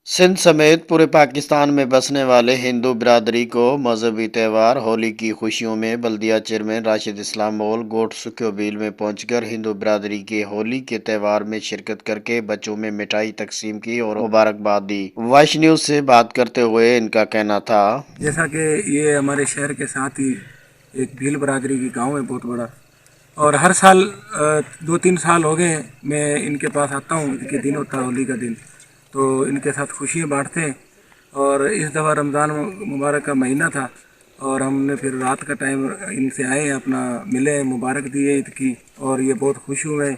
सिंध समेत पूरे पाकिस्तान में बसने वाले हिंदू बिरादरी को मजहबी त्यौहार होली की खुशियों में बल्दिया चेयरमैन राशिद इस्लाम मोल गोट सुख्योबील में पहुंचकर हिंदू बिरादरी के होली के त्यौहार में शिरकत करके बच्चों में मिठाई तकसीम की और मुबारकबाद दी। वॉइस न्यूज से बात करते हुए इनका कहना था, जैसा कि ये हमारे शहर के साथ ही एक भील बरादरी की गांव है बहुत बड़ा, और हर साल 2-3 साल हो गए मैं इनके पास आता हूँ। इनके दिन होता है होली का दिन, तो इनके साथ खुशियाँ बांटते हैं। और इस दफ़ा रमज़ान मुबारक का महीना था और हमने फिर रात का टाइम इनसे आए, अपना मिले, मुबारक दिए ईद की, और ये बहुत खुश हुए।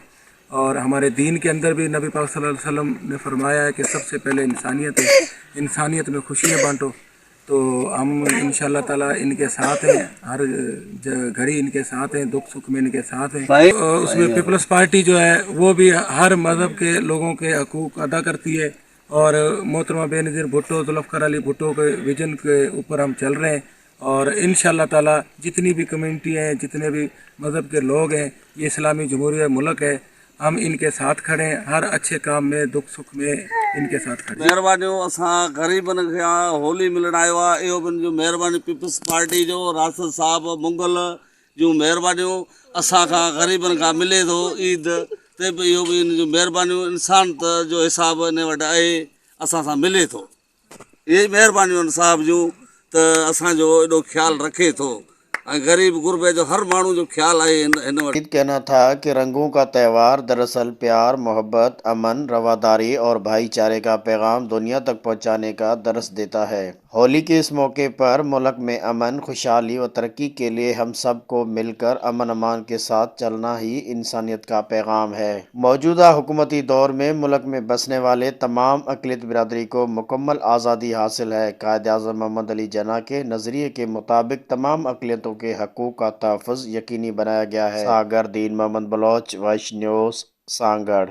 और हमारे दीन के अंदर भी नबी पाक सल्लल्लाहु अलैहि वसल्लम ने फरमाया है कि सबसे पहले इंसानियत है, इंसानियत में खुशियाँ बांटो। तो हम इंशाल्लाह ताला इनके साथ हैं, हर घड़ी इनके साथ हैं, दुख सुख में इनके साथ हैं। उसमें पीपल्स पार्टी जो है वो भी हर मज़हब के लोगों के हकूक़ अदा करती है, और मोहतरमा बेनज़ीर भुट्टो, जुल्फ़िकार अली भुट्टो के विजन के ऊपर हम चल रहे हैं। और इंशाल्लाह ताला जितनी भी कम्युनिटी हैं, जितने भी मज़हब के लोग हैं, ये इस्लामी जमहूरियत मुल्क है, हम इनके साथ खड़े हैं, हर अच्छे काम में, दुख सुख में इनके साथ खड़े हैं। महिरबानियूं असां ग़रीबनि खे होली मिलण आयो आहे, इहो बि जो महिरबानी पीपल्स पार्टी जो राशिद साहब मुंगल जूं महिरबानियूं असांखां ग़रीबनि खां मिले थो ईद ते बि इहो बि इन जूं महिरबानियूं इंसानियत जो हिसाबु इन वटि आहे, असां सां मिले थो। इहे ई महिरबानियूं आहिनि साहिब जूं त असांजो एॾो ख़्यालु रखे थो ऐं ग़रीब गुरबे जो हर माण्हू जो ख़्यालु आहे हिन वटि। कहना था कि रंगों का त्यौहार दरअसल प्यार, मोहब्बत, अमन, रवादारी और भाईचारे का पैगाम दुनिया तक पहुंचाने का दर्स देता है। होली के इस मौके पर मुल्क में अमन, खुशहाली और तरक्की के लिए हम सबको मिलकर अमन अमान के साथ चलना ही इंसानियत का पैगाम है। मौजूदा हुकूमती दौर में मुल्क में बसने वाले तमाम अक़लियत बिरादरी को मुकम्मल आज़ादी हासिल है। कायद-ए-आज़म मोहम्मद अली जिन्ना के नज़रिए के मुताबिक तमाम अक़लियतों के हकूक़ का तहफ़्फ़ुज़ यकीनी बनाया गया है। Sagar Din Mohammad Baloch, voice news, Sanghar.